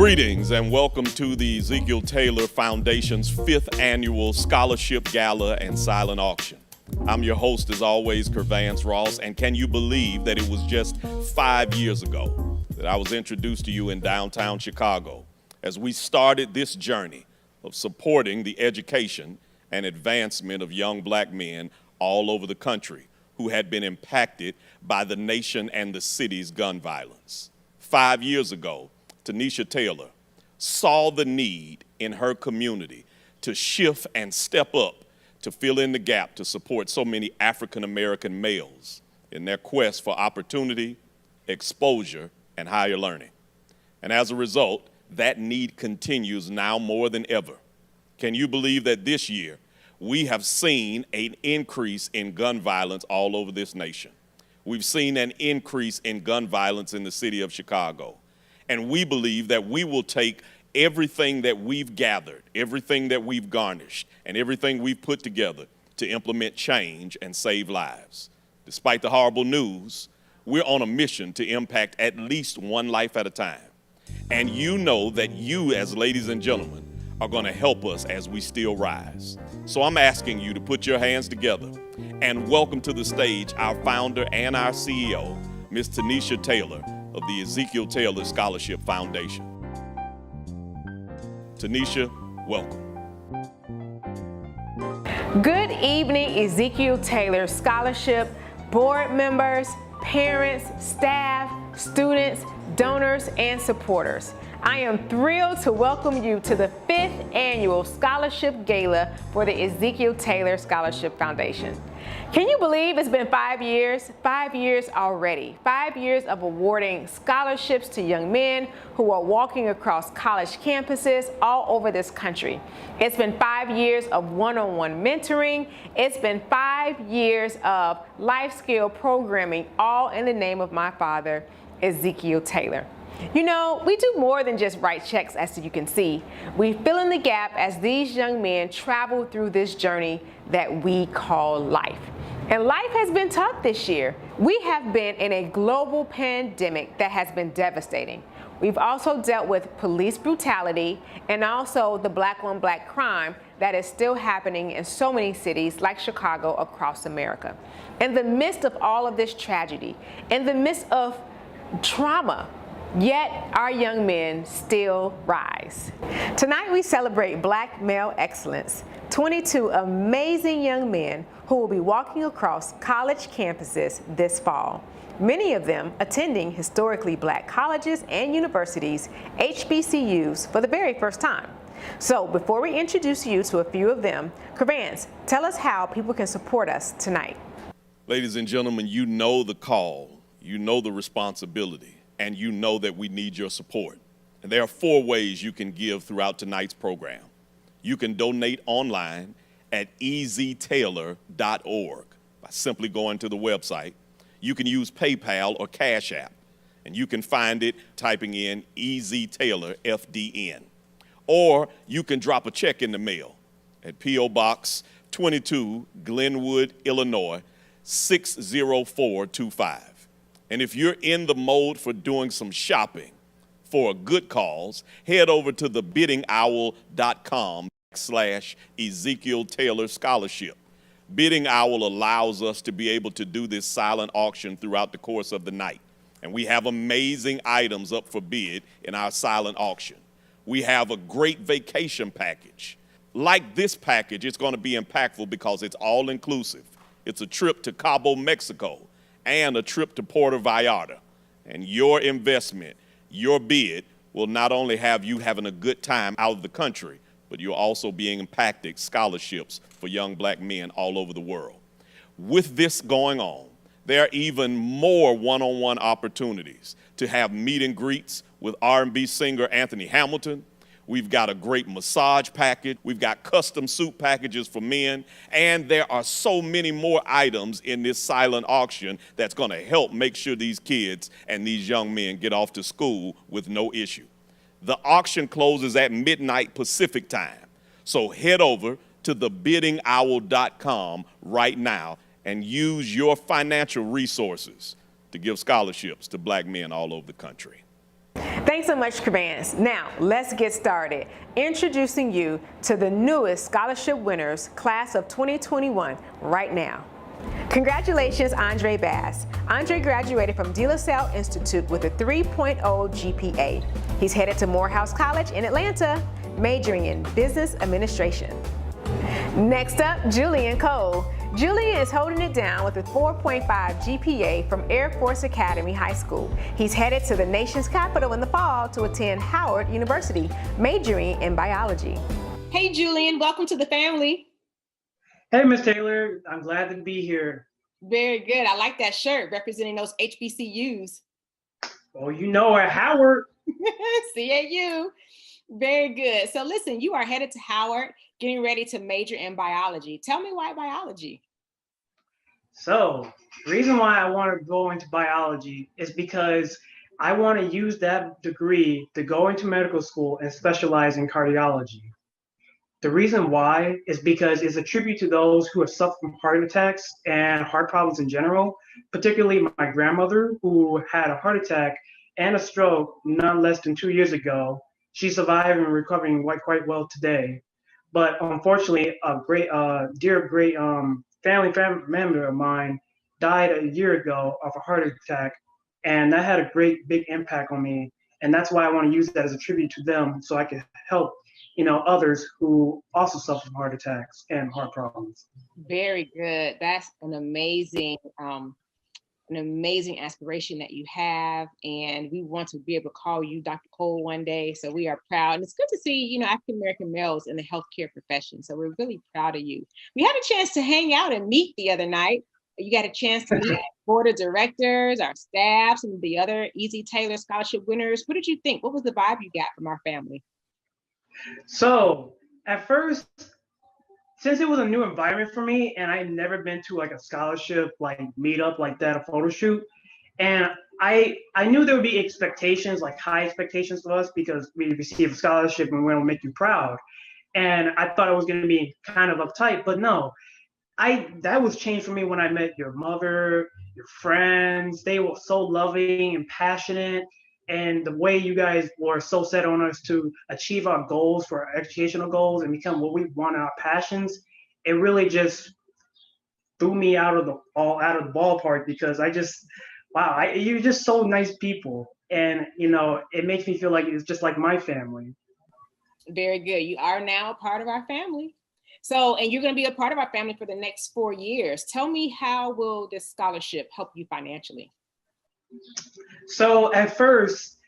Greetings and welcome to the Ezekiel Taylor Foundation's 5th Annual Scholarship Gala and Silent Auction. I'm your host, as always, KERVANCE, and can you believe that it was just 5 years ago that I was introduced to you in downtown Chicago as we started this journey of supporting the education and advancement of young black men all over the country who had been impacted by the nation and the city's gun violence. 5 years ago, TENISHA Taylor saw the need in her community to shift and step up to fill in the gap to support so many African-American males in their quest for opportunity, exposure, and higher learning. And as a result, that need continues now more than ever. Can you believe that this year we have seen an increase in gun violence all over this nation? We've seen an increase in gun violence in the city of Chicago. And we believe that we will take everything that we've gathered, everything that we've garnished, and everything we've put together to implement change and save lives. Despite the horrible news, we're on a mission to impact at least one life at a time. And you know that you, as ladies and gentlemen, are going to help us as we still rise. So I'm asking you to put your hands together and welcome to the stage our founder and our CEO, Ms. TENISHA Taylor of the Ezekiel Taylor Scholarship Foundation. TENISHA, welcome. Good evening, Ezekiel Taylor Scholarship board members, parents, staff, students, donors, and supporters. I am thrilled to welcome you to the 5th Annual Scholarship Gala for the Ezekiel Taylor Scholarship Foundation. Can you believe it's been 5 years? 5 years already. 5 years of awarding scholarships to young men who are walking across college campuses all over this country. It's been 5 years of one-on-one mentoring. It's been 5 years of life skill programming, all in the name of my father, Ezekiel Taylor. You know, we do more than just write checks, as you can see. We fill in the gap as these young men travel through this journey that we call life. And life has been tough this year. We have been in a global pandemic that has been devastating. We've also dealt with police brutality and also the black on black crime that is still happening in so many cities like Chicago across America. In the midst of all of this tragedy, in the midst of trauma, yet our young men still rise. Tonight we celebrate Black male excellence, 22 amazing young men who will be walking across college campuses this fall. Many of them attending historically black colleges and universities, HBCUs, for the very first time. So before we introduce you to a few of them, KERVANCE, tell us how people can support us tonight. Ladies and gentlemen, you know the call, you know the responsibility, and you know that we need your support. And there are 4 ways you can give throughout tonight's program. You can donate online at eztaylor.org by simply going to the website. You can use PayPal or Cash App, and you can find it typing in EZTaylor FDN. Or you can drop a check in the mail at P.O. Box 22, Glenwood, Illinois, 60425. And if you're in the mode for doing some shopping for a good cause, head over to thebiddingowl.com/Ezekiel Taylor Scholarship. Bidding Owl allows us to be able to do this silent auction throughout the course of the night. And we have amazing items up for bid in our silent auction. We have a great vacation package. Like this package, it's going to be impactful because it's all inclusive. It's a trip to Cabo, Mexico, and a trip to Puerto Vallarta. And your investment, your bid, will not only have you having a good time out of the country, but you're also being impacted scholarships for young black men all over the world. With this going on, there are even more one-on-one opportunities to have meet and greets with R&B singer Anthony Hamilton. We've got a great massage package. We've got custom suit packages for men. And there are so many more items in this silent auction that's going to help make sure these kids and these young men get off to school with no issue. The auction closes at midnight Pacific time. So head over to thebiddingowl.com right now and use your financial resources to give scholarships to black men all over the country. Thank Thanks so much, KERVANCE. Now, let's get started. Introducing you to the newest scholarship winners, class of 2021, right now. Congratulations, Andre Bass. Andre graduated from De La Salle Institute with a 3.0 GPA. He's headed to Morehouse College in Atlanta, majoring in business administration. Next up, Julian Cole. Julian is holding it down with a 4.5 GPA from Air Force Academy High School. He's headed to the nation's capital in the fall to attend Howard University, majoring in biology. Hey, Julian, welcome to the family. Hey, Ms. Taylor, I'm glad to be here. Very good. I like that shirt representing those HBCUs. Oh, you know, at Howard. CAU. Very good. So listen, you are headed to Howard, getting ready to major in biology. Tell me why biology? So the reason why I want to go into biology is because I want to use that degree to go into medical school and specialize in cardiology. The reason why is because it's a tribute to those who have suffered from heart attacks and heart problems in general, particularly my grandmother, who had a heart attack and a stroke not less than 2 years ago. She's surviving and recovering quite well today. But unfortunately, a great family member of mine died a year ago of a heart attack, and that had a great big impact on me. And that's why I want to use that as a tribute to them, so I can help, others who also suffer from heart attacks and heart problems. Very good. That's an amazing aspiration that you have, and we want to be able to call you Dr. Cole one day. So we are proud, and it's good to see, African American males in the healthcare profession. So we're really proud of you. We had a chance to hang out and meet the other night. You got a chance to meet board of directors, our staff, some of the other Ezekiel Taylor scholarship winners. What did you think? What was the vibe you got from our family? So at first, since it was a new environment for me and I had never been to like a scholarship meetup like that, a photo shoot, and I knew there would be expectations, like high expectations of us, because we receive a scholarship and we want to make you proud. And I thought it was going to be kind of uptight, but no, that was changed for me when I met your mother, your friends. They were so loving and passionate. And the way you guys were so set on us to achieve our goals, for our educational goals, and become what we want, our passions, it really just threw me out of the ballpark, because you're just so nice people. And, it makes me feel like it's just like my family. Very good. You are now a part of our family. So, and you're going to be a part of our family for the next 4 years. Tell me, how will this scholarship help you financially? So at first,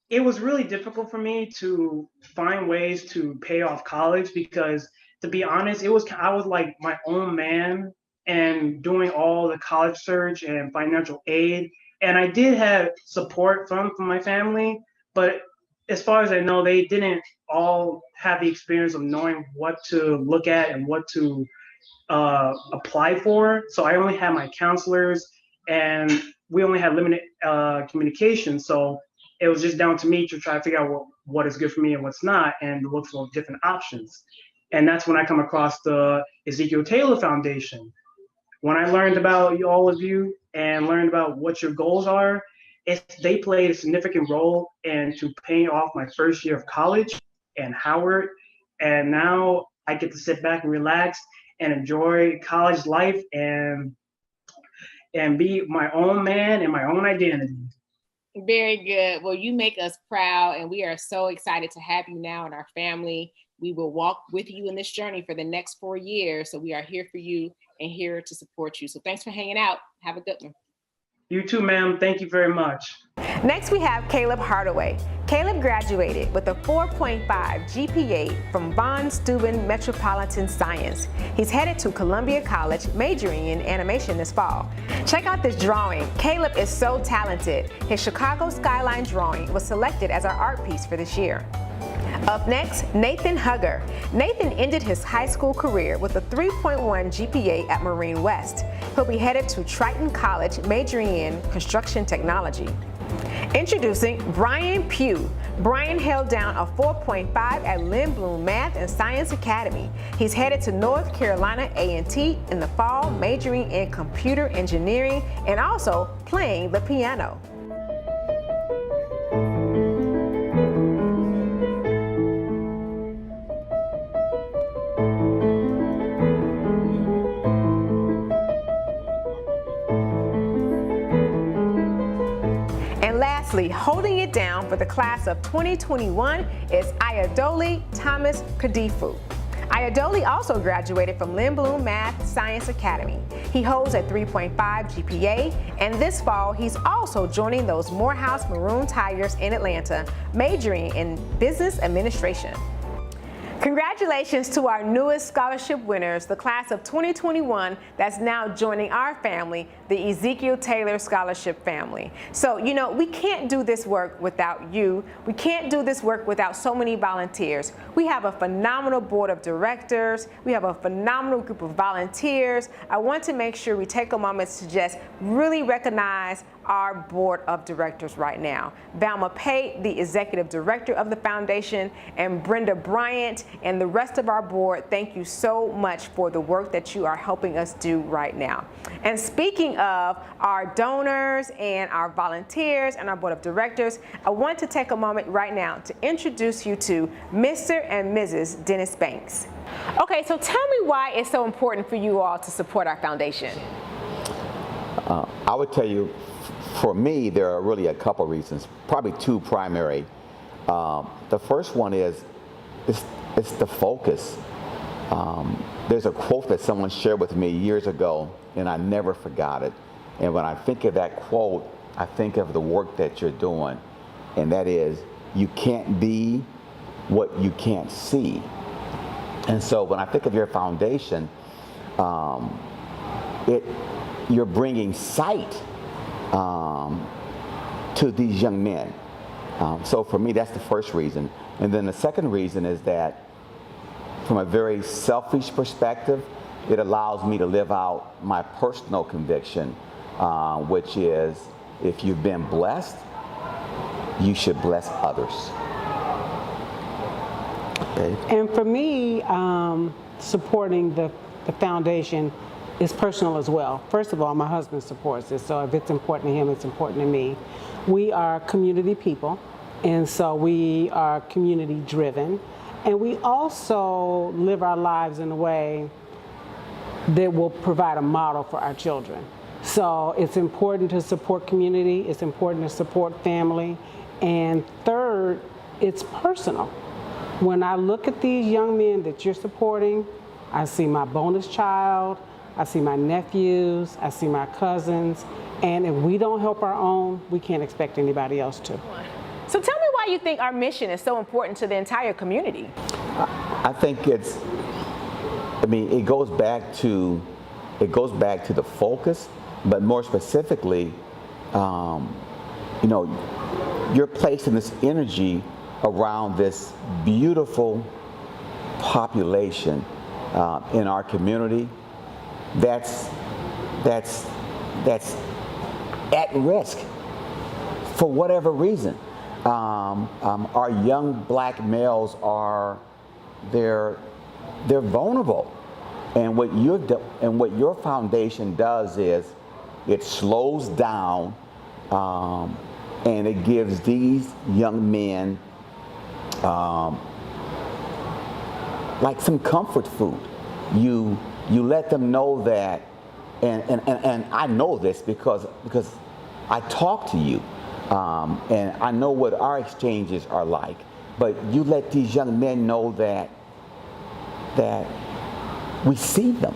it was really difficult for me to find ways to pay off college, because, to be honest, I was like my own man and doing all the college search and financial aid. And I did have support from my family, but as far as I know, they didn't all have the experience of knowing what to look at and what to apply for. So I only had my counselors, and we only had limited communication. So it was just down to me to try to figure out what is good for me and what's not, and look for different options. And that's when I come across the Ezekiel Taylor Foundation. When I learned about all of you and learned about what your goals are, they played a significant role into paying off my first year of college and Howard. And now I get to sit back and relax and enjoy college life and be my own man and my own identity. Very good. Well, you make us proud, and we are so excited to have you now in our family. We will walk with you in this journey for the next 4 years. So we are here for you and here to support you. So thanks for hanging out. Have a good one. You too, ma'am. Thank you very much. Next, we have Caleb Hardaway. Caleb graduated with a 4.5 GPA from Von Steuben Metropolitan Science. He's headed to Columbia College, majoring in animation this fall. Check out this drawing. Caleb is so talented. His Chicago skyline drawing was selected as our art piece for this year. Up next, Nathan Hugger. Nathan ended his high school career with a 3.1 GPA at Marine West. He'll be headed to Triton College, majoring in construction technology. Introducing Brian Pugh. Brian held down a 4.5 at Lindblom Math and Science Academy. He's headed to North Carolina A&T in the fall, majoring in computer engineering and also playing the piano. And lastly, holding it down for the class of 2021 is Ayodele Thomas Kadifu. Ayodele also graduated from Lindblom Math Science Academy. He holds a 3.5 GPA, and this fall he's also joining those Morehouse Maroon Tigers in Atlanta, majoring in business administration. Congratulations to our newest scholarship winners, the class of 2021 that's now joining our family, the Ezekiel Taylor Scholarship family. So, you know, we can't do this work without you. We can't do this work without so many volunteers. We have a phenomenal board of directors. We have a phenomenal group of volunteers. I want to make sure we take a moment to just really recognize our board of directors right now. Valma Pate, the executive director of the foundation, and Brenda Bryant and the rest of our board, thank you so much for the work that you are helping us do right now. And speaking of our donors and our volunteers and our board of directors, I want to take a moment right now to introduce you to Mr. and Mrs. Dennis Banks. Okay, so tell me why it's so important for you all to support our foundation. I would tell you, for me, there are really a couple reasons, probably two primary. The first one is it's the focus. There's a quote that someone shared with me years ago, and I never forgot it. And when I think of that quote, I think of the work that you're doing, and that is, you can't be what you can't see. And so when I think of your foundation, you're bringing sight to these young men. So for me, that's the first reason. And then the second reason is that from a very selfish perspective, it allows me to live out my personal conviction, which is, if you've been blessed, you should bless others. Okay. And for me, supporting the foundation is personal as well. First of all, my husband supports it, so if it's important to him, it's important to me. We are community people, and so we are community driven, and we also live our lives in a way that will provide a model for our children. So it's important to support community, it's important to support family, and third, it's personal. When I look at these young men that you're supporting, I see my bonus child, I see my nephews, I see my cousins, and if we don't help our own, we can't expect anybody else to. So tell me why you think our mission is so important to the entire community. I think it goes back to the focus, but more specifically, you're placing this energy around this beautiful population in our community that's at risk for whatever reason. Our young black males they're vulnerable, and what your foundation does is it slows down, and it gives these young men like some comfort food. You let them know that, and I know this because I talk to you, and I know what our exchanges are like. But you let these young men know that we see them,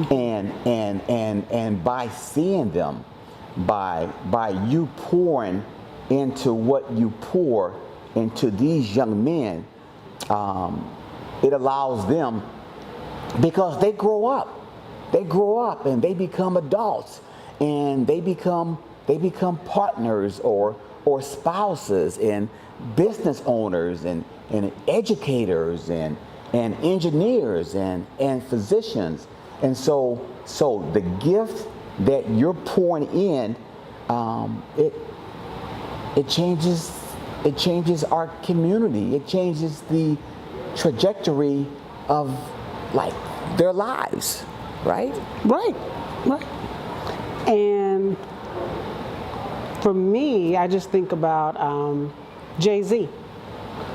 and by seeing them, by you pouring into what you pour into these young men, it allows them, because they grow up and they become adults, and they become partners or spouses and business owners and educators and engineers and physicians. And so the gift that you're pouring in, it changes our community. It changes the trajectory of their lives, right? Right. And for me, I just think about Jay-Z,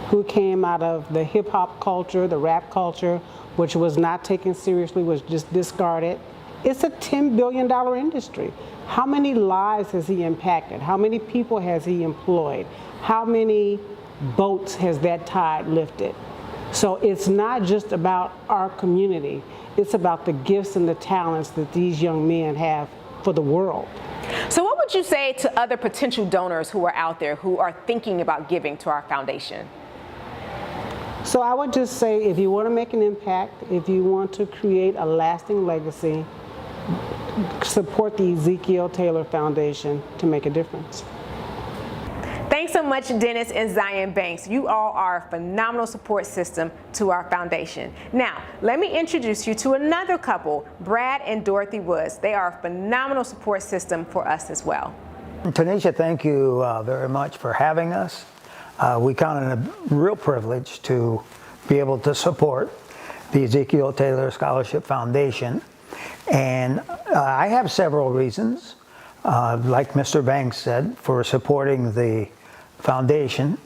who came out of the hip hop culture, the rap culture, which was not taken seriously, was just discarded. It's a $10 billion industry. How many lives has he impacted? How many people has he employed? How many boats has that tide lifted? So it's not just about our community. It's about the gifts and the talents that these young men have for the world. So what would you say to other potential donors who are out there who are thinking about giving to our foundation? So I would just say, if you want to make an impact, if you want to create a lasting legacy, support the Ezekiel Taylor Foundation to make a difference. Thanks so much, Dennis and Zion Banks. You all are a phenomenal support system to our foundation. Now, let me introduce you to another couple, Brad and Dorothy Woods. They are a phenomenal support system for us as well. TENISHA, thank you very much for having us. We count it a real privilege to be able to support the Ezekiel Taylor Scholarship Foundation. And I have several reasons, like Mr. Banks said, for supporting the foundation.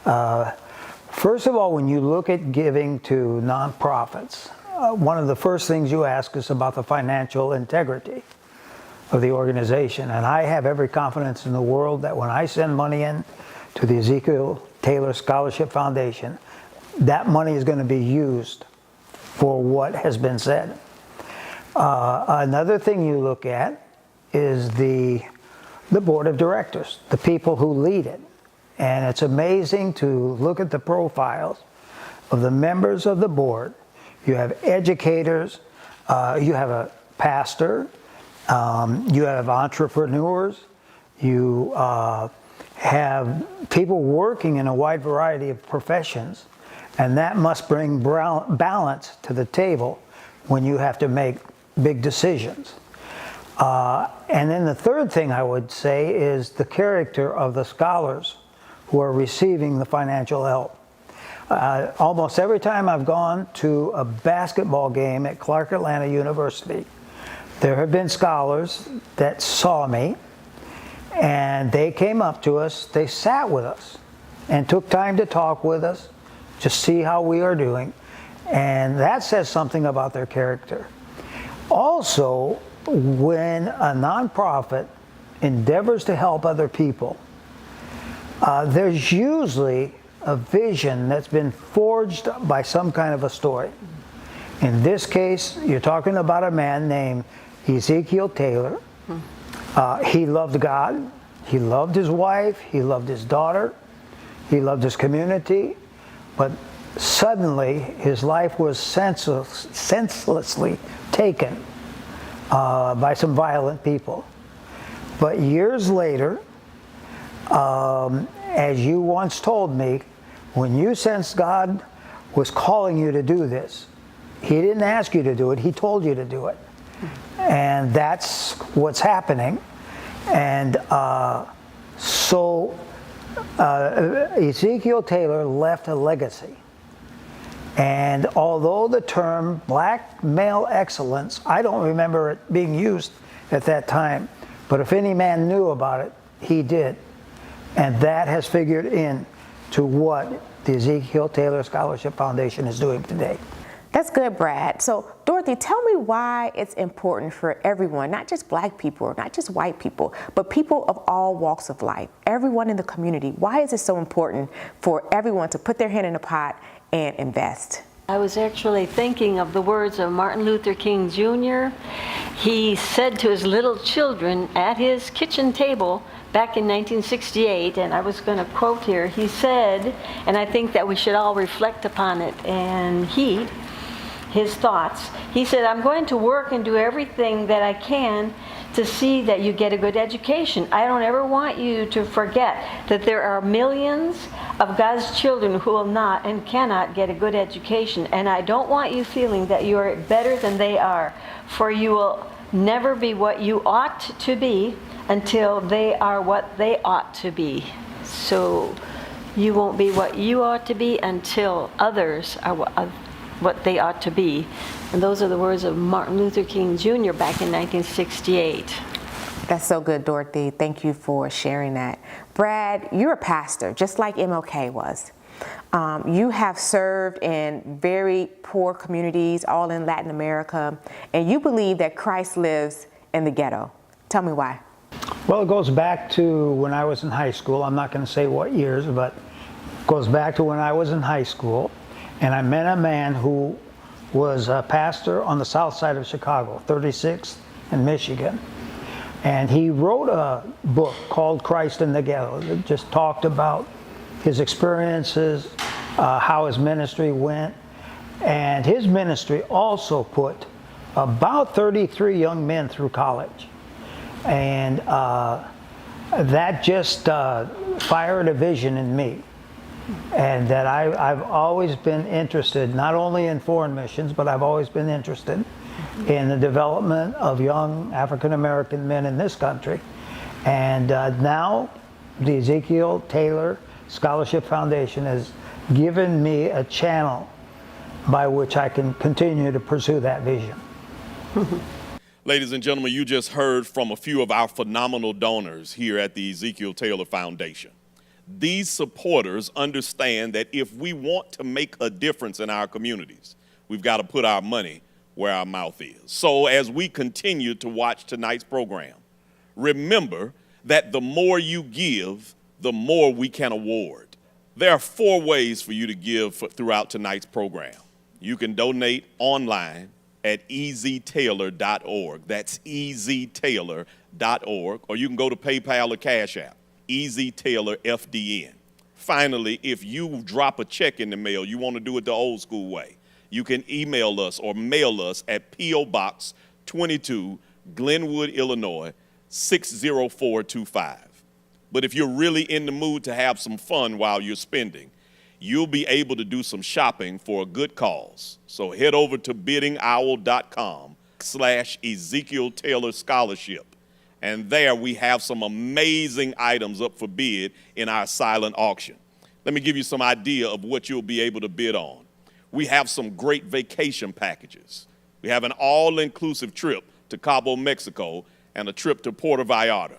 First of all, when you look at giving to nonprofits, one of the first things you ask is about the financial integrity of the organization. And I have every confidence in the world that when I send money in to the Ezekiel Taylor Scholarship Foundation, that money is going to be used for what has been said. Another thing you look at is the board of directors, the people who lead it. And it's amazing to look at the profiles of the members of the board. You have educators, you have a pastor, you have entrepreneurs, you have people working in a wide variety of professions, and that must bring balance to the table when you have to make big decisions. And then the third thing I would say is the character of the scholars who are receiving the financial help. Almost every time I've gone to a basketball game at Clark Atlanta University, there have been scholars that saw me, and they came up to us, they sat with us, and took time to talk with us, to see how we are doing, and that says something about their character. Also, when a nonprofit endeavors to help other people, there's usually a vision that's been forged by some kind of a story. In this case, you're talking about a man named Ezekiel Taylor. He loved God, he loved his wife, he loved his daughter, he loved his community, but suddenly his life was senselessly taken by some violent people. But years later, as you once told me, when you sensed God was calling you to do this, he didn't ask you to do it, he told you to do it. And that's what's happening. And Ezekiel Taylor left a legacy. And although the term black male excellence, I don't remember it being used at that time, but if any man knew about it, he did. And that has figured in to what the Ezekiel Taylor Scholarship Foundation is doing today. That's good, Brad. So, Dorothy, tell me why it's important for everyone, not just black people, not just white people, but people of all walks of life, everyone in the community. Why is it so important for everyone to put their hand in the pot and invest? I was actually thinking of the words of Martin Luther King Jr. He said to his little children at his kitchen table back in 1968, and I was going to quote here, he said, and I think that we should all reflect upon it and heed his thoughts. He said, I'm going to work and do everything that I can to see that you get a good education. I don't ever want you to forget that there are millions of God's children who will not and cannot get a good education. And I don't want you feeling that you are better than they are, for you will never be what you ought to be until they are what they ought to be. So you won't be what you ought to be until others are what they ought to be. And those are the words of Martin Luther King Jr. back in 1968. That's so good, Dorothy. Thank you for sharing that. Brad, you're a pastor, just like MLK was. You have served in very poor communities, all in Latin America, and you believe that Christ lives in the ghetto. Tell me why. Well, it goes back to when I was in high school. I'm not going to say what years, but it goes back to when I was in high school, and I met a man who was a pastor on the south side of Chicago, 36th in Michigan. And he wrote a book called Christ in the Ghetto that just talked about his experiences, how his ministry went. And his ministry also put about 33 young men through college. And that just fired a vision in me. And that I've always been interested, not only in foreign missions, but I've always been interested in the development of young African-American men in this country. And now the Ezekiel Taylor Scholarship Foundation has given me a channel by which I can continue to pursue that vision. Ladies and gentlemen, you just heard from a few of our phenomenal donors here at the Ezekiel Taylor Foundation. These supporters understand that if we want to make a difference in our communities, we've got to put our money where our mouth is. So as we continue to watch tonight's program, remember that the more you give, the more we can award. There are 4 ways for you to give throughout tonight's program. You can donate online at eztaylor.org. That's eztaylor.org. Or you can go to PayPal or Cash App, EZTaylorFDN. Finally, if you drop a check in the mail, you want to do it the old school way, you can email us or mail us at P.O. Box 22, Glenwood, Illinois, 60425. But if you're really in the mood to have some fun while you're spending, you'll be able to do some shopping for a good cause. So head over to biddingowl.com/Ezekiel Taylor Scholarship. And there we have some amazing items up for bid in our silent auction. Let me give you some idea of what you'll be able to bid on. We have some great vacation packages. We have an all-inclusive trip to Cabo, Mexico, and a trip to Puerto Vallarta.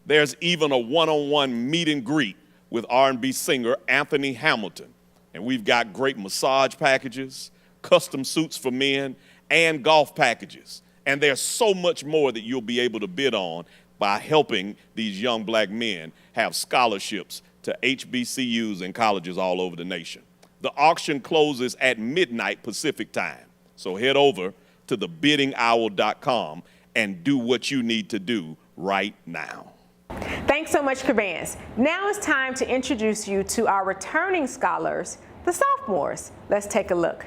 There's even a one-on-one meet and greet with R&B singer Anthony Hamilton. And we've got great massage packages, custom suits for men, and golf packages. And there's so much more that you'll be able to bid on by helping these young black men have scholarships to HBCUs and colleges all over the nation. The auction closes at midnight Pacific time. So head over to thebiddingowl.com and do what you need to do right now. Thanks so much, KERVANCE. Now it's time to introduce you to our returning scholars, the sophomores. Let's take a look.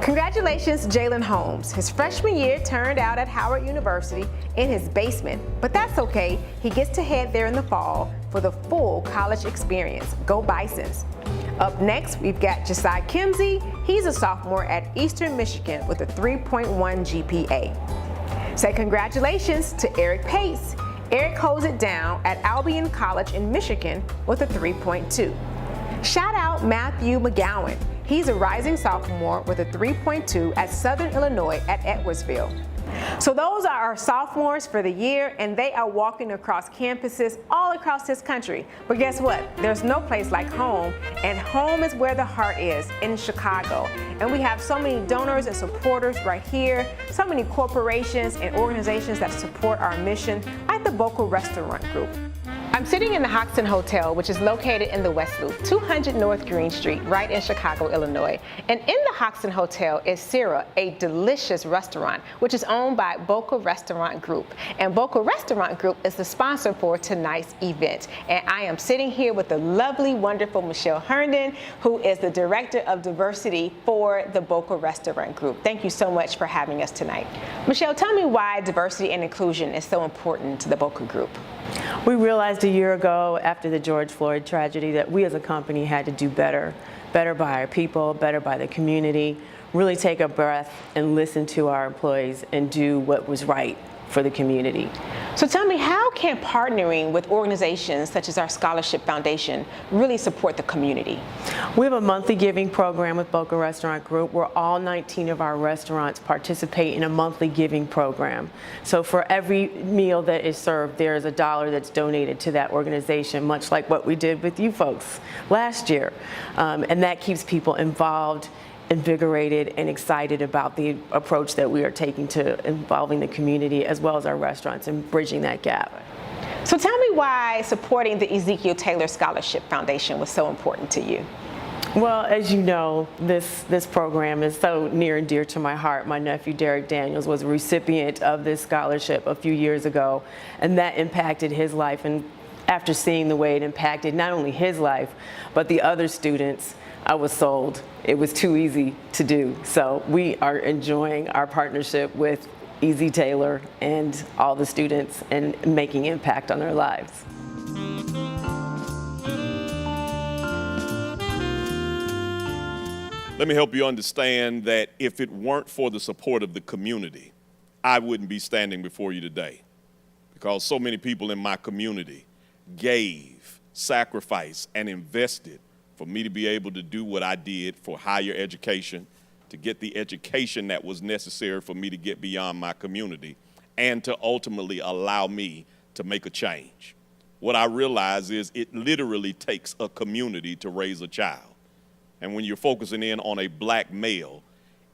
Congratulations, Jalen Holmes. His freshman year turned out at Howard University in his basement, but that's okay. He gets to head there in the fall for the full college experience. Go Bisons. Up next, we've got Josiah Kimsey. He's a sophomore at Eastern Michigan with a 3.1 GPA. Say congratulations to Eric Pace. Eric holds it down at Albion College in Michigan with a 3.2. Shout out Matthew McGowan. He's a rising sophomore with a 3.2 at Southern Illinois at Edwardsville. So those are our sophomores for the year, and they are walking across campuses all across this country. But guess what? There's no place like home, and home is where the heart is, in Chicago. And we have so many donors and supporters right here, so many corporations and organizations that support our mission, like the Boca Restaurant Group. I'm sitting in the Hoxton Hotel, which is located in the West Loop, 200 North Green Street, right in Chicago, Illinois. And in the Hoxton Hotel is Syrah, a delicious restaurant, which is owned by Boca Restaurant Group. And Boca Restaurant Group is the sponsor for tonight's event. And I am sitting here with the lovely, wonderful Michelle Herndon, who is the Director of Diversity for the Boca Restaurant Group. Thank you so much for having us tonight. Michelle, tell me why diversity and inclusion is so important to the Boca Group. We realized a year ago after the George Floyd tragedy that we as a company had to do better by our people, better by the community, really take a breath and listen to our employees and do what was right for the community. So tell me, how can partnering with organizations such as our Scholarship Foundation really support the community? We have a monthly giving program with Boca Restaurant Group where all 19 of our restaurants participate in a monthly giving program. So for every meal that is served, there is $1 that's donated to that organization, much like what we did with you folks last year. And that keeps people involved, invigorated, and excited about the approach that we are taking to involving the community as well as our restaurants and bridging that gap. So tell me why supporting the Ezekiel Taylor Scholarship Foundation was so important to you. Well, as you know, this program is so near and dear to my heart. My nephew Derek Daniels was a recipient of this scholarship a few years ago, and that impacted his life. And after seeing the way it impacted not only his life, but the other students, I was sold. It was too easy to do. So we are enjoying our partnership with EZ Taylor and all the students and making impact on their lives. Let me help you understand that if it weren't for the support of the community, I wouldn't be standing before you today, because so many people in my community gave, sacrificed, and invested for me to be able to do what I did for higher education, to get the education that was necessary for me to get beyond my community, and to ultimately allow me to make a change. What I realize is it literally takes a community to raise a child. And when you're focusing in on a black male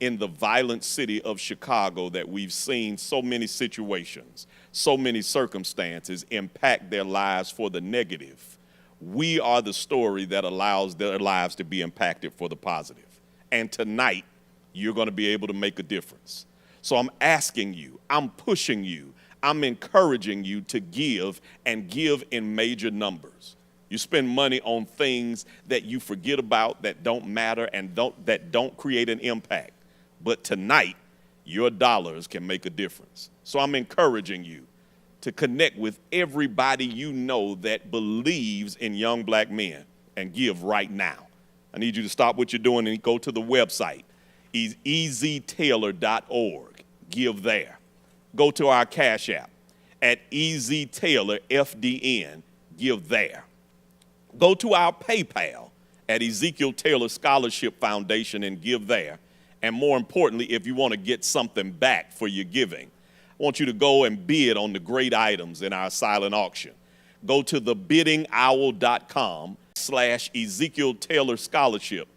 in the violent city of Chicago that we've seen so many situations, so many circumstances impact their lives for the negative, we are the story that allows their lives to be impacted for the positive. And tonight, you're going to be able to make a difference. So I'm asking you, I'm pushing you, I'm encouraging you to give, and give in major numbers. You spend money on things that you forget about, that don't matter, and that don't create an impact. But tonight, your dollars can make a difference. So I'm encouraging you to connect with everybody you know that believes in young black men and give right now. I need you to stop what you're doing and go to the website, eztaylor.org. Give there. Go to our Cash App at EZTaylorFDN. Give there. Go to our PayPal at Ezekiel Taylor Scholarship Foundation and give there. And more importantly, if you want to get something back for your giving, I want you to go and bid on the great items in our silent auction. Go to thebiddingowl.com/Ezekiel Taylor Scholarship,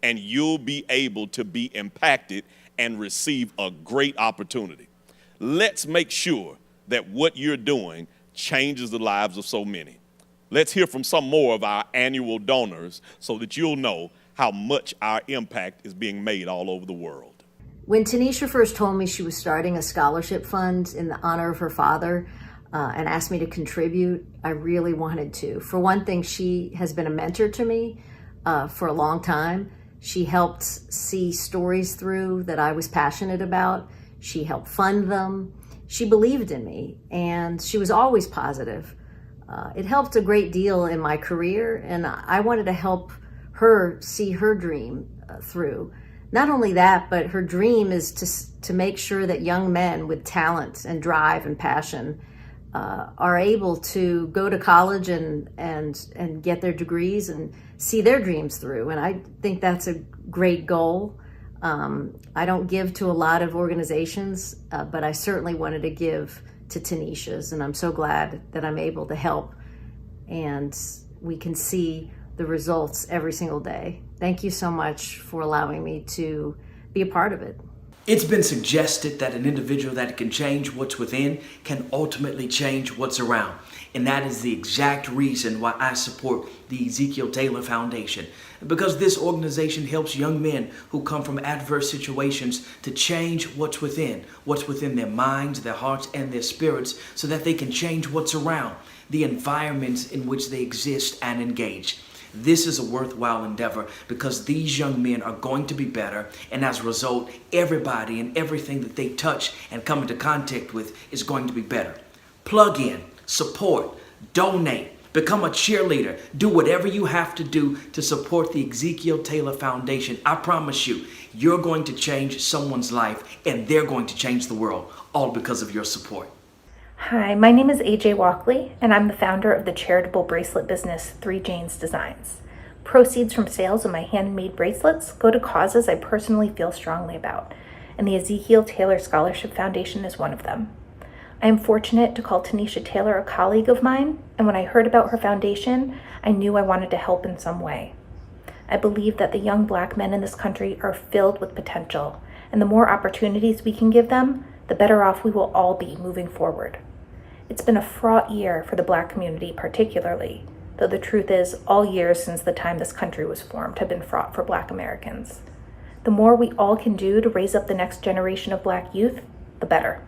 and you'll be able to be impacted and receive a great opportunity. Let's make sure that what you're doing changes the lives of so many. Let's hear from some more of our annual donors so that you'll know how much our impact is being made all over the world. When TENISHA first told me she was starting a scholarship fund in the honor of her father and asked me to contribute, I really wanted to. For one thing, she has been a mentor to me for a long time. She helped see stories through that I was passionate about. She helped fund them. She believed in me, and she was always positive. It helped a great deal in my career, and I wanted to help her see her dream through. Not only that, but her dream is to make sure that young men with talent and drive and passion are able to go to college and get their degrees and see their dreams through. And I think that's a great goal. I don't give to a lot of organizations, but I certainly wanted to give to TENISHA's, and I'm so glad that I'm able to help, and we can see the results every single day. Thank you so much for allowing me to be a part of it. It's been suggested that an individual that can change what's within can ultimately change what's around. And that is the exact reason why I support the Ezekiel Taylor Foundation. Because this organization helps young men who come from adverse situations to change what's within their minds, their hearts, and their spirits, so that they can change what's around, the environments in which they exist and engage. This is a worthwhile endeavor because these young men are going to be better, and as a result, everybody and everything that they touch and come into contact with is going to be better. Plug in, support, donate, become a cheerleader, do whatever you have to do to support the Ezekiel Taylor Foundation. I promise you, you're going to change someone's life, and they're going to change the world, all because of your support. Hi, my name is AJ Walkley, and I'm the founder of the charitable bracelet business 3 Janes Designs. Proceeds from sales of my handmade bracelets go to causes I personally feel strongly about, and the Ezekiel Taylor Scholarship Foundation is one of them. I am fortunate to call TENISHA Taylor a colleague of mine, and when I heard about her foundation, I knew I wanted to help in some way. I believe that the young Black men in this country are filled with potential, and the more opportunities we can give them, the better off we will all be moving forward. It's been a fraught year for the Black community particularly, though the truth is all years since the time this country was formed have been fraught for Black Americans. The more we all can do to raise up the next generation of Black youth, the better.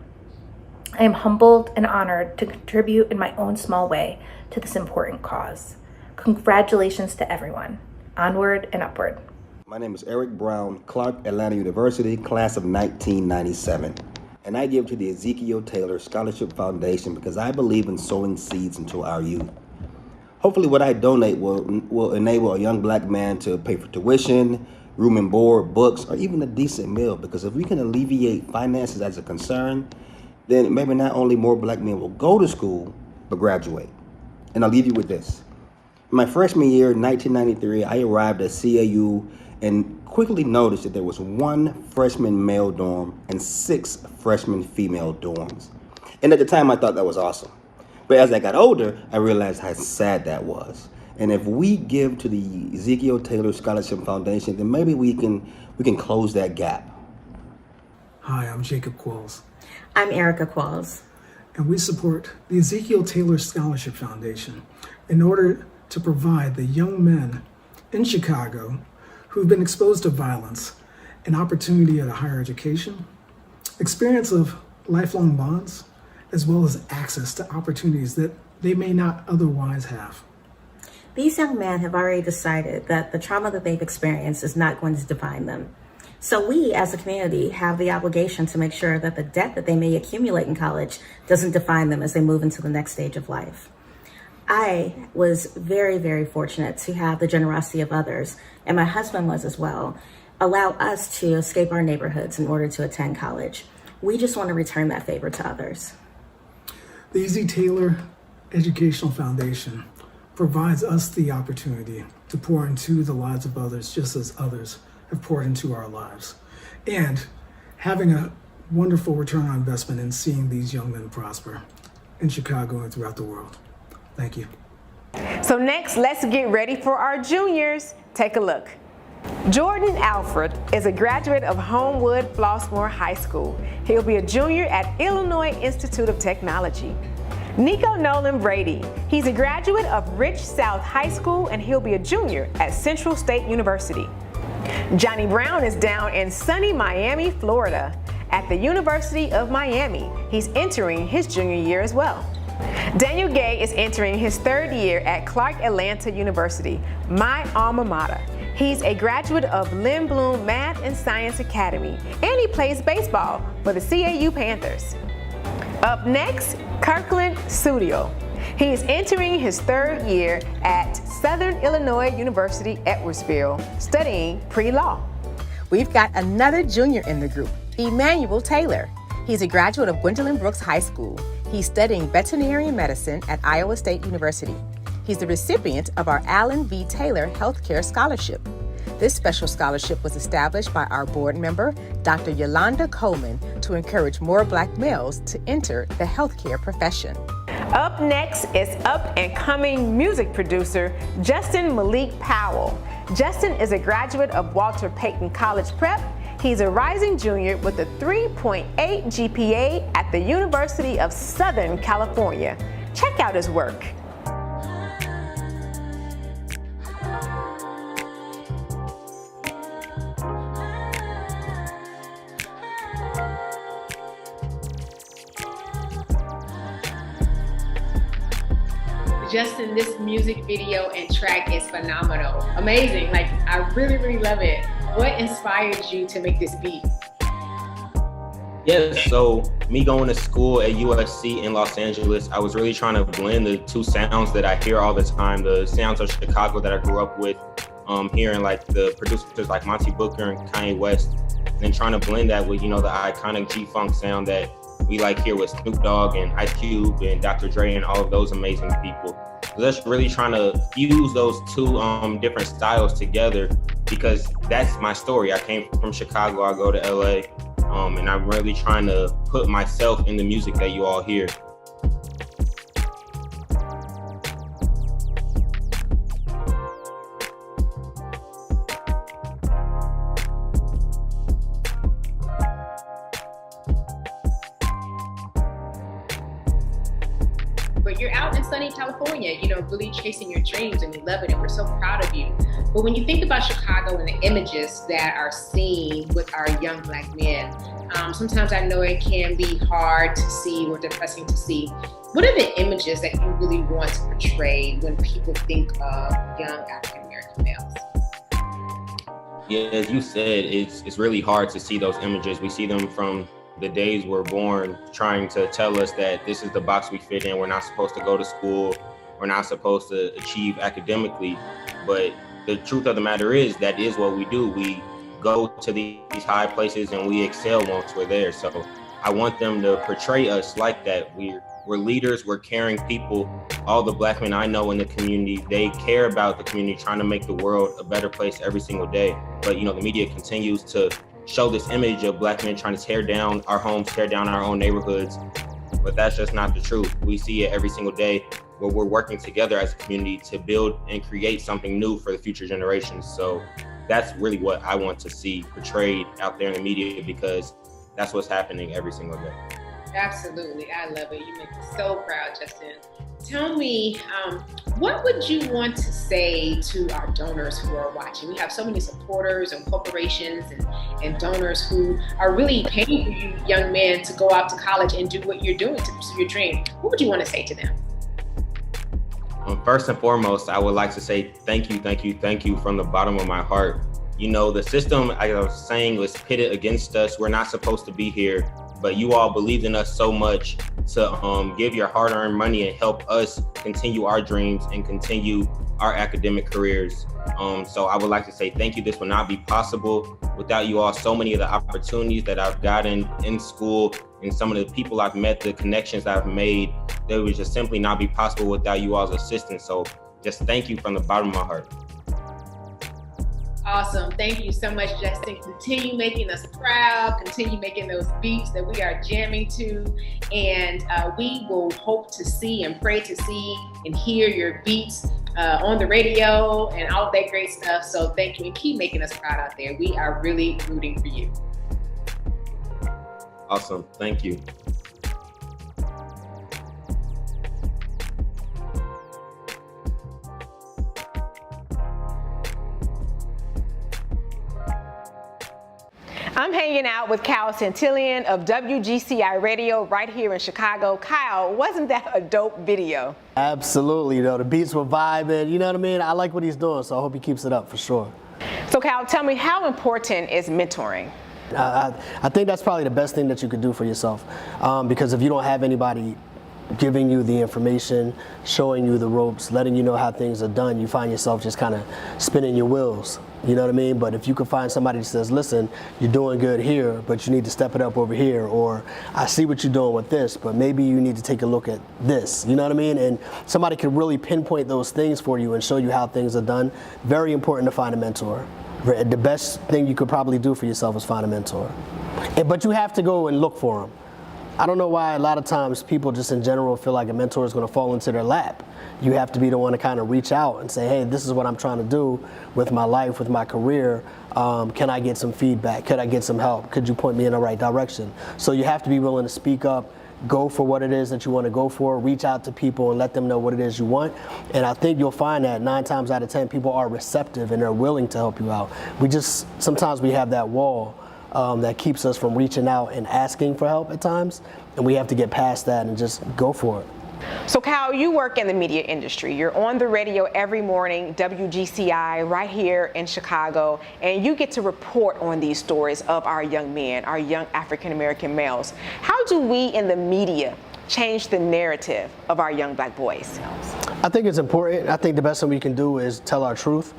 I am humbled and honored to contribute in my own small way to this important cause. Congratulations to everyone. Onward and upward. My name is Eric Brown, Clark Atlanta University, class of 1997. And I give to the Ezekiel Taylor Scholarship Foundation because I believe in sowing seeds into our youth. Hopefully what I donate will enable a young Black man to pay for tuition, room and board, books, or even a decent meal, because if we can alleviate finances as a concern, then maybe not only more Black men will go to school, but graduate. And I'll leave you with this. In my freshman year, 1993, I arrived at CAU and quickly noticed that there was 1 freshman male dorm and 6 freshman female dorms. And at the time, I thought that was awesome. But as I got older, I realized how sad that was. And if we give to the Ezekiel Taylor Scholarship Foundation, then maybe we can close that gap. Hi, I'm Jacob QUALLS. I'm Erica QUALLS. And we support the Ezekiel Taylor Scholarship Foundation in order to provide the young men in Chicago who've been exposed to violence an opportunity at a higher education, experience of lifelong bonds, as well as access to opportunities that they may not otherwise have. These young men have already decided that the trauma that they've experienced is not going to define them. So we, as a community, have the obligation to make sure that the debt that they may accumulate in college doesn't define them as they move into the next stage of life. I was very, very fortunate to have the generosity of others, and my husband was as well, allow us to escape our neighborhoods in order to attend college. We just want to return that favor to others. The EZ Taylor Educational Foundation provides us the opportunity to pour into the lives of others just as others have poured into our lives. And having a wonderful return on investment in seeing these young men prosper in Chicago and throughout the world. Thank you. So next, let's get ready for our juniors. Take a look. Jordan Alfred is a graduate of Homewood Flossmoor High School. He'll be a junior at Illinois Institute of Technology. Nico Nolan Brady, he's a graduate of Rich South High School, and he'll be a junior at Central State University. Johnny Brown is down in sunny Miami, Florida, at the University of Miami. He's entering his junior year as well. Daniel Gay is entering his 3rd year at Clark Atlanta University, my alma mater. He's a graduate of Lynn Bloom Math and Science Academy, and he plays baseball for the CAU Panthers. Up next, Kirkland Studio. He is entering his 3rd year at Southern Illinois University, Edwardsville, studying pre-law. We've got another junior in the group, Emmanuel Taylor. He's a graduate of Gwendolyn Brooks High School. He's studying veterinary medicine at Iowa State University. He's the recipient of our Allen V. Taylor Healthcare Scholarship. This special scholarship was established by our board member, Dr. Yolanda Coleman, to encourage more Black males to enter the healthcare profession. Up next is up-and-coming music producer, Justin Malik Powell. Justin is a graduate of Walter Payton College Prep. He's a rising junior with a 3.8 GPA at the University of Southern California. Check out his work. Justin, this music video and track is phenomenal. Amazing. Like, I really, really love it. What inspired you to make this beat? Yes, so me going to school at USC in Los Angeles, I was really trying to blend the two sounds that I hear all the time, the sounds of Chicago that I grew up with, hearing like the producers like Monty Booker and Kanye West, and then trying to blend that with, you know, the iconic G-Funk sound that we like here with Snoop Dogg and Ice Cube and Dr. Dre and all of those amazing people. So that's really trying to fuse those two different styles together, because that's my story. I came from Chicago, I go to LA, and I'm really trying to put myself in the music that you all hear. But you're out in sunny California, you know, really chasing your dreams, and we love it, and we're so proud of you. But when you think about Chicago and the images that are seen with our young Black men, sometimes I know it can be hard to see or depressing to see. What are the images that you really want to portray when people think of young African American males? Yeah, as you said, it's really hard to see those images. We see them from the days we're born, trying to tell us that this is the box we fit in. We're not supposed to go to school. We're not supposed to achieve academically. But the truth of the matter is that is what we do. We go to these high places and we excel once we're there. So I want them to portray us like that. We're leaders, we're caring people. All the Black men I know in the community, they care about the community, trying to make the world a better place every single day. But you know, the media continues to show this image of Black men trying to tear down our homes, tear down our own neighborhoods. But that's just not the truth. We see it every single day where we're working together as a community to build and create something new for the future generations. So that's really what I want to see portrayed out there in the media, because that's what's happening every single day. Absolutely, I love it. You make me so proud, Justin. Tell me, what would you want to say to our donors who are watching? We have so many supporters and corporations and donors who are really paying for you young men to go out to college and do what you're doing to pursue your dream. What would you want to say to them? First and foremost, I would like to say thank you from the bottom of my heart. You know, the system, I was saying, was pitted against us. We're not supposed to be here, but you all believed in us so much to give your hard-earned money and help us continue our dreams and continue our academic careers. So I would like to say thank you. This would not be possible without you all. So many of the opportunities that I've gotten in school and some of the people I've met, the connections I've made, they would just simply not be possible without you all's assistance. So just thank you from the bottom of my heart. Awesome. Thank you so much, Justin. Continue making us proud. Continue making those beats that we are jamming to. And we will hope to see and pray to see and hear your beats on the radio and all of that great stuff. So thank you, and keep making us proud out there. We are really rooting for you. Awesome. Thank you. I'm hanging out with Kyle Santillan of WGCI Radio right here in Chicago. Kyle, wasn't that a dope video? Absolutely, you know, the beats were vibing, you know what I mean? I like what he's doing, so I hope he keeps it up for sure. So Kyle, tell me, how important is mentoring? I think that's probably the best thing that you could do for yourself, because if you don't have anybody giving you the information, showing you the ropes, letting you know how things are done, you find yourself just kind of spinning your wheels. You know what I mean? But if you can find somebody that says, listen, you're doing good here, but you need to step it up over here, or I see what you're doing with this, but maybe you need to take a look at this. You know what I mean? And somebody can really pinpoint those things for you and show you how things are done. Very important to find a mentor. The best thing you could probably do for yourself is find a mentor. But you have to go and look for them. I don't know why a lot of times people just in general feel like a mentor is going to fall into their lap. You have to be the one to kind of reach out and say, hey, this is what I'm trying to do with my life, with my career. Can I get some feedback? Could I get some help? Could you point me in the right direction? So you have to be willing to speak up, go for what it is that you want to go for, reach out to people and let them know what it is you want. And I think you'll find that 9 times out of 10 people are receptive and they're willing to help you out. Sometimes we have that wall that keeps us from reaching out and asking for help at times, and we have to get past that and just go for it. So Kyle, you work in the media industry. You're on the radio every morning, WGCI, right here in Chicago, and you get to report on these stories of our young men, our young African-American males. How do we in the media change the narrative of our young Black boys? I think it's important. I think the best thing we can do is tell our truth.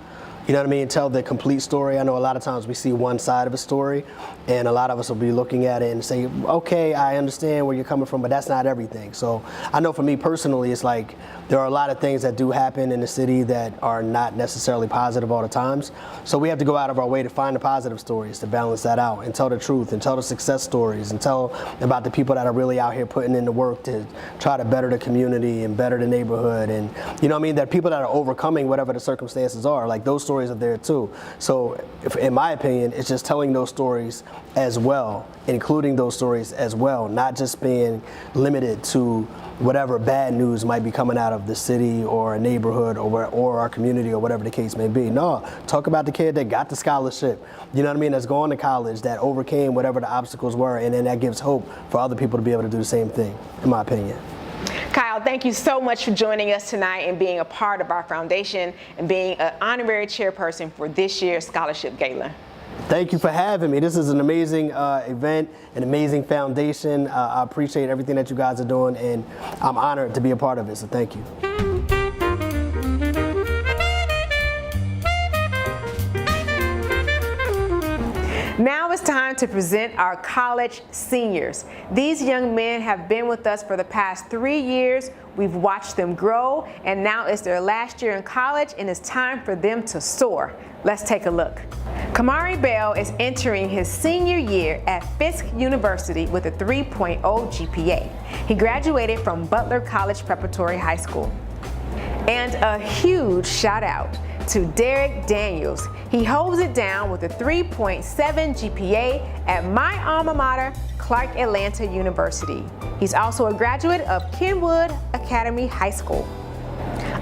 you know what I mean, tell the complete story. I know a lot of times we see one side of a story, and a lot of us will be looking at it and say, okay, I understand where you're coming from, but that's not everything. So I know for me personally, it's like there are a lot of things that do happen in the city that are not necessarily positive all the times. So we have to go out of our way to find the positive stories to balance that out and tell the truth and tell the success stories and tell about the people that are really out here putting in the work to try to better the community and better the neighborhood, and you know what I mean, that people that are overcoming whatever the circumstances are, like those stories are there too. So in my opinion, it's just telling those stories as well, including those stories as well, not just being limited to whatever bad news might be coming out of the city or a neighborhood or our community or whatever the case may be. No, talk about the kid that got the scholarship, you know what I mean, that's going to college, that overcame whatever the obstacles were, and then that gives hope for other people to be able to do the same thing, in my opinion. Kyle, thank you so much for joining us tonight and being a part of our foundation and being an honorary chairperson for this year's Scholarship Gala. Thank you for having me. This is an amazing event, an amazing foundation. I appreciate everything that you guys are doing, and I'm honored to be a part of it, so thank you. Now it's time to present our college seniors. These young men have been with us for the past 3 years. We've watched them grow, and now it's their last year in college, and it's time for them to soar. Let's take a look. Kamari Bell is entering his senior year at Fisk University with a 3.0 GPA. He graduated from Butler College Preparatory High School. And a huge shout out to Derek Daniels. He holds it down with a 3.7 GPA at my alma mater, Clark Atlanta University. He's also a graduate of Kenwood Academy High School.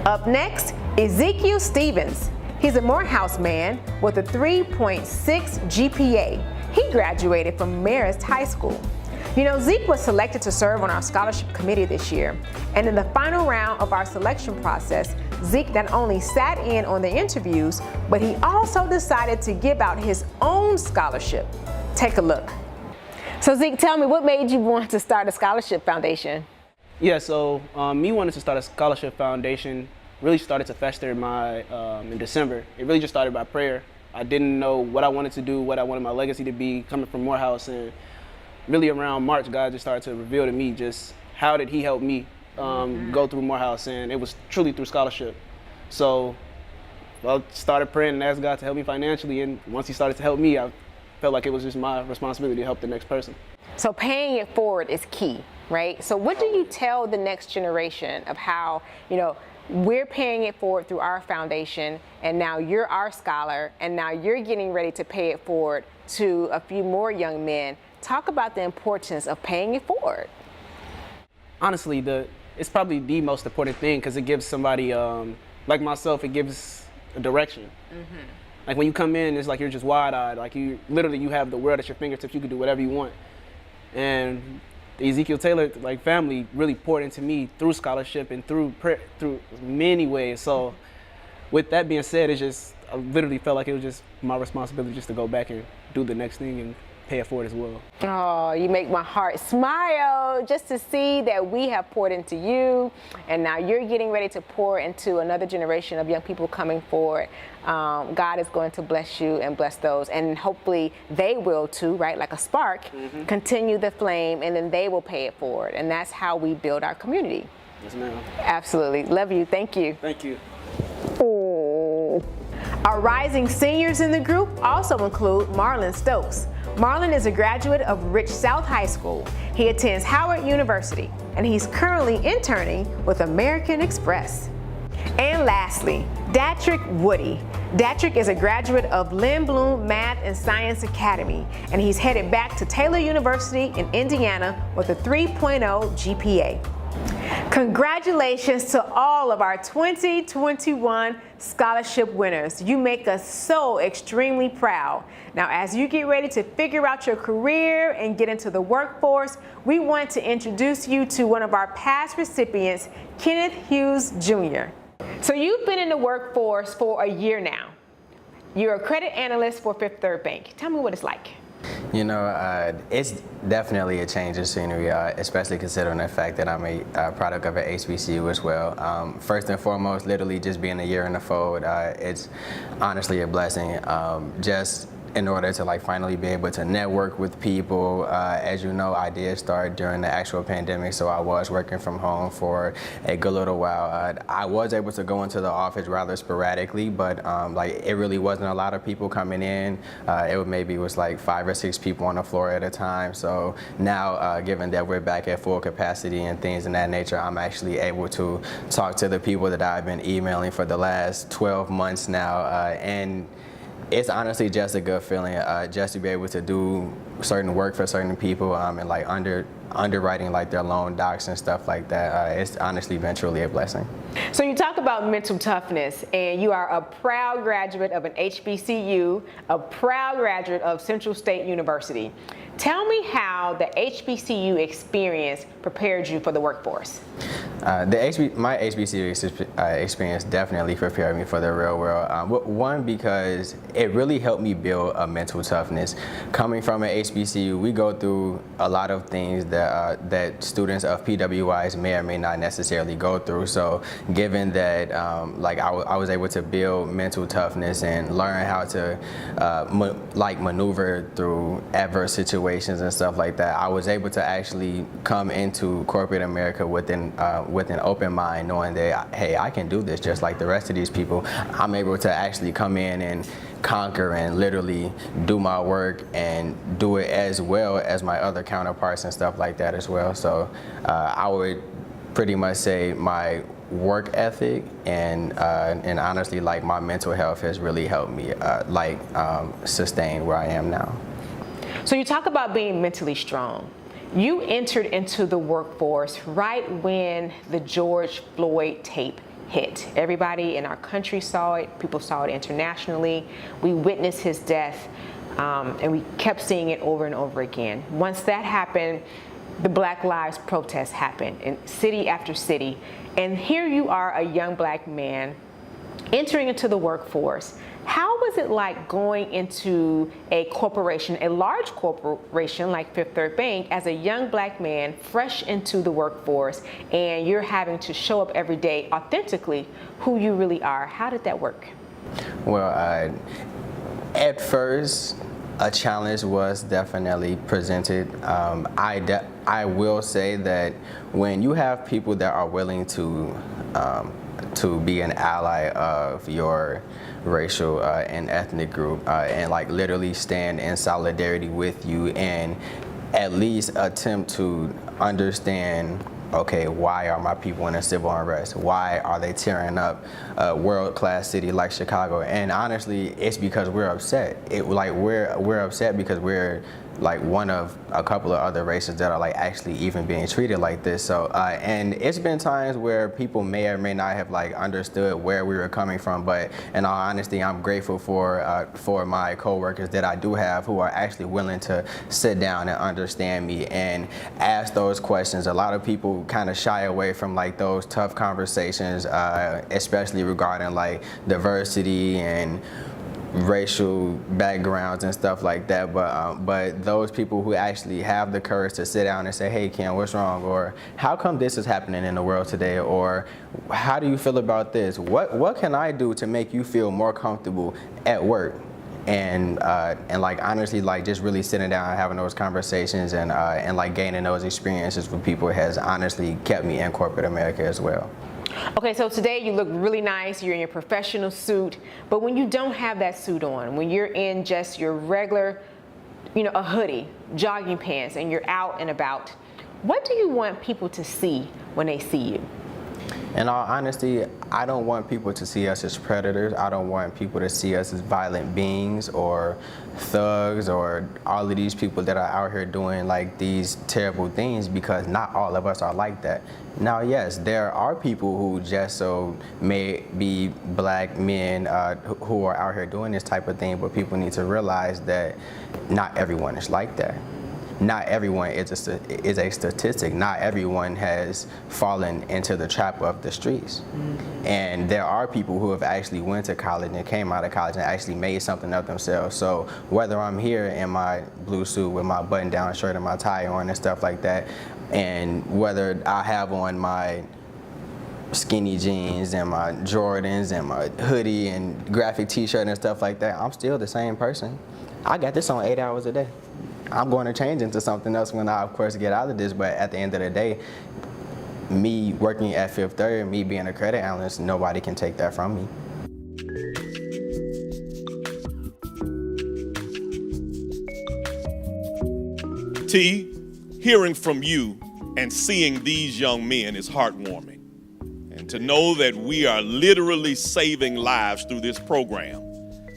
Up next, Ezekiel Stevens. He's a Morehouse man with a 3.6 GPA. He graduated from Marist High School. You know, Zeke was selected to serve on our scholarship committee this year, and in the final round of our selection process, Zeke not only sat in on the interviews, but he also decided to give out his own scholarship. Take a look. So Zeke, tell me, what made you want to start a scholarship foundation? Yeah, so me wanting to start a scholarship foundation really started to fester in December. It really just started by prayer. I didn't know what I wanted to do, what I wanted my legacy to be coming from Morehouse, and really around March, God just started to reveal to me just how did he help me go through Morehouse, and it was truly through scholarship. So I started praying and asked God to help me financially, and once he started to help me, I felt like it was just my responsibility to help the next person. So paying it forward is key, right? So what do you tell the next generation of how, you know, we're paying it forward through our foundation, and now you're our scholar, and now you're getting ready to pay it forward to a few more young men. Talk about the importance of paying it forward. Honestly, it's probably the most important thing, because it gives somebody, like myself, it gives a direction. Like when you come in, it's like you're just wide-eyed. Like you have the world at your fingertips. You can do whatever you want. And the Ezekiel Taylor family really poured into me through scholarship and through many ways. So with that being said, I literally felt like it was just my responsibility just to go back and do the next thing and pay it forward as well. Oh, you make my heart smile just to see that we have poured into you, and now you're getting ready to pour into another generation of young people coming forward. God is going to bless you and bless those, and hopefully they will too, right? Like a spark, continue the flame, and then they will pay it forward. And that's how we build our community. Yes, ma'am. Absolutely. Love you. Thank you. Thank you. Oh. Our rising seniors in the group also include Marlon Stokes. Marlon is a graduate of Rich South High School. He attends Howard University, and he's currently interning with American Express. And lastly, Datrick Woody. Datrick is a graduate of Lynn Bloom Math and Science Academy, and he's headed back to Taylor University in Indiana with a 3.0 GPA. Congratulations to all of our 2021 scholarship winners. You make us so extremely proud. Now, as you get ready to figure out your career and get into the workforce, we want to introduce you to one of our past recipients, Kenneth Hughes Jr. So you've been in the workforce for a year now. You're a credit analyst for Fifth Third Bank. Tell me what it's like. You know, it's definitely a change of scenery, especially considering the fact that I'm a product of an HBCU as well. First and foremost, literally just being a year in the fold, it's honestly a blessing. Just in order to like finally be able to network with people. As you know, I did start during the actual pandemic, so I was working from home for a good little while. I was able to go into the office rather sporadically, but like it really wasn't a lot of people coming in. It was like 5 or 6 people on the floor at a time. So now, given that we're back at full capacity and things in that nature, I'm actually able to talk to the people that I've been emailing for the last 12 months now, and it's honestly just a good feeling, just to be able to do certain work for certain people, and like underwriting like their loan docs and stuff like that. It's honestly been truly a blessing. So you talk about mental toughness, and you are a proud graduate of an HBCU, a proud graduate of Central State University. Tell me how the HBCU experience prepared you for the workforce. My HBCU experience definitely prepared me for the real world. One, because it really helped me build a mental toughness. Coming from an HBCU, we go through a lot of things that students of PWIs may or may not necessarily go through. So given that like I was able to build mental toughness and learn how to maneuver through adverse situations and stuff like that, I was able to actually come into corporate America with an open mind, knowing that, hey, I can do this just like the rest of these people. I'm able to actually come in and conquer and literally do my work and do it as well as my other counterparts and stuff like that as well. So I would pretty much say my work ethic and honestly like my mental health has really helped me sustain where I am now. So you talk about being mentally strong. You entered into the workforce right when the George Floyd tape hit. Everybody in our country saw it. People saw it internationally. We witnessed his death, and we kept seeing it over and over again. Once that happened, the Black Lives protests happened in city after city. And here you are, a young black man entering into the workforce. How was it like going into a corporation, a large corporation like Fifth Third Bank, as a young black man fresh into the workforce, and you're having to show up every day authentically who you really are? How did that work? Well, at first, a challenge was definitely presented. I will say that when you have people that are willing to be an ally of your racial and ethnic group and like literally stand in solidarity with you and at least attempt to understand, okay, why are my people in a civil unrest? Why are they tearing up a world-class city like Chicago? And honestly, it's because we're upset. We're upset because we're like one of a couple of other races that are like actually even being treated like this. So and it's been times where people may or may not have like understood where we were coming from, but in all honesty, I'm grateful for my coworkers that I do have who are actually willing to sit down and understand me and ask those questions. A lot of people kind of shy away from like those tough conversations, especially regarding like diversity and racial backgrounds and stuff like that, but those people who actually have the courage to sit down and say, hey Ken, what's wrong, or how come this is happening in the world today, or how do you feel about this, what can I do to make you feel more comfortable at work? And like honestly, like just really sitting down and having those conversations and like gaining those experiences with people has honestly kept me in corporate America as well. Okay, so today you look really nice, you're in your professional suit, but when you don't have that suit on, when you're in just your regular, a hoodie, jogging pants, and you're out and about, what do you want people to see when they see you? In all honesty, I don't want people to see us as predators. I don't want people to see us as violent beings or thugs or all of these people that are out here doing like these terrible things, because not all of us are like that. Now, yes, there are people who just so may be black men who are out here doing this type of thing, but people need to realize that not everyone is like that. not everyone is a statistic. Not everyone has fallen into the trap of the streets. And there are people who have actually went to college and came out of college and actually made something of themselves. So whether I'm here in my blue suit with my button-down shirt and my tie on and stuff like that, and whether I have on my skinny jeans and my Jordans and my hoodie and graphic t-shirt and stuff like that, I'm still the same person. I got this on 8 hours a day. I'm going to change into something else when I, of course, get out of this, but at the end of the day, me working at Fifth Third, me being a credit analyst, nobody can take that from me. T, hearing from you and seeing these young men is heartwarming. And to know that we are literally saving lives through this program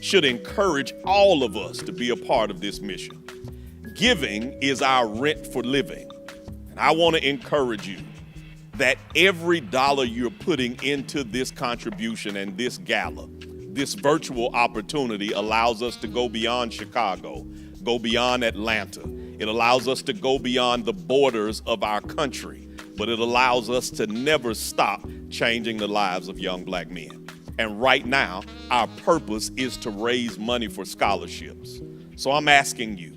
should encourage all of us to be a part of this mission. Giving is our rent for living. And I want to encourage you that every dollar you're putting into this contribution and this gala, this virtual opportunity allows us to go beyond Chicago, go beyond Atlanta. It allows us to go beyond the borders of our country, but it allows us to never stop changing the lives of young black men. And right now, our purpose is to raise money for scholarships. So I'm asking you,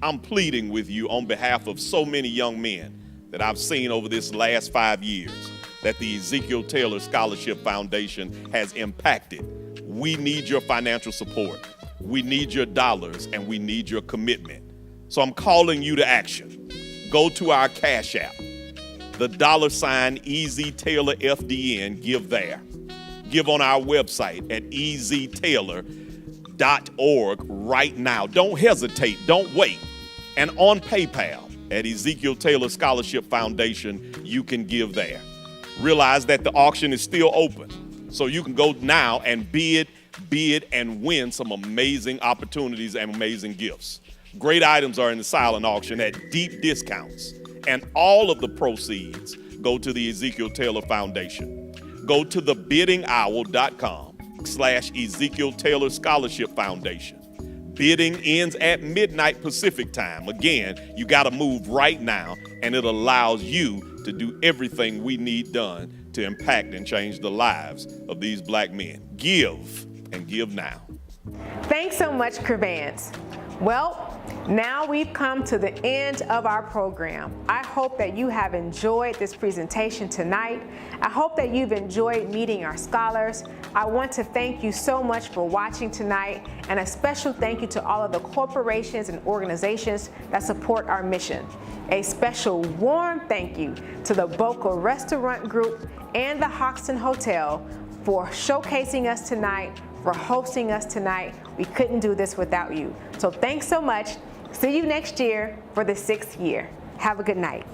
I'm pleading with you on behalf of so many young men that I've seen over this last 5 years that the Ezekiel Taylor Scholarship Foundation has impacted. We need your financial support. We need your dollars and we need your commitment. So I'm calling you to action. Go to our Cash App, the $ EZ Taylor FDN, give there. Give on our website at eztaylor.org right now. Don't hesitate, don't wait. And on PayPal at Ezekiel Taylor Scholarship Foundation, you can give there. Realize that the auction is still open, so you can go now and bid, and win some amazing opportunities and amazing gifts. Great items are in the silent auction at deep discounts, and all of the proceeds go to the Ezekiel Taylor Foundation. Go to thebiddingowl.com/Ezekiel Taylor Scholarship Foundation. Bidding ends at midnight Pacific time. Again, you got to move right now, and it allows you to do everything we need done to impact and change the lives of these black men. Give, and give now. Thanks so much, KERVANCE. Well, now we've come to the end of our program. I hope that you have enjoyed this presentation tonight. I hope that you've enjoyed meeting our scholars. I want to thank you so much for watching tonight, and a special thank you to all of the corporations and organizations that support our mission. A special warm thank you to the Boca Restaurant Group and the Hoxton Hotel for showcasing us tonight, for hosting us tonight. We couldn't do this without you. So thanks so much. See you next year for the 6th year. Have a good night.